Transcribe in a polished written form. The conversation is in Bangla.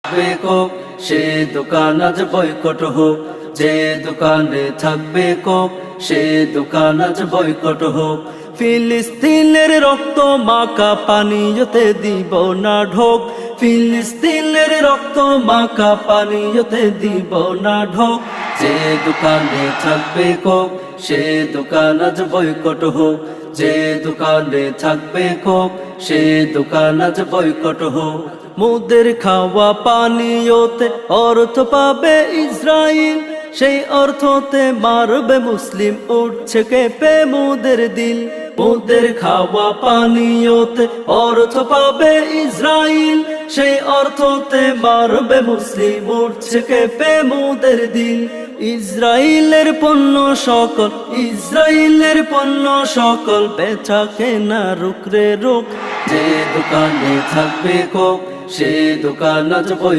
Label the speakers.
Speaker 1: থাকবে কোক সে দোকান আজ বয়কট হোক, যে দোকানে থাকবে কোক সে দোকান আজ বয়কট হোক। ফিলিস্তিনের রক্ত মাখা পানিতে দিব না ঢোক, ফিলিস্তিনের রক্ত মাখা পানিতে দিব না ঢোক। যে দোকানে থাকবে কোক সে দোকান আজ বয়কট হোক, যে দোকানে থাকবে কোক সে দোকান আজ বয়কট হোক। মুদের খাওয়া পানীয়তে অর্থ পাবে ইসরাইল, সেই অর্থতে মারবে মুসলিম উঠছে কেঁপে মুদের দিল। মুদের খাওয়া পানীয়তে অর্থ পাবে ইসরাইল, সেই অর্থতে মারবে মুসলিম উঠছে কেঁপে মুদের দিল। ইসরাইলের পণ্য সকল, ইসরাইলের পণ্য সকল বেচা কেনা রুক রে রুক। যে দোকানে থাকবে কোক সে দোকান আজ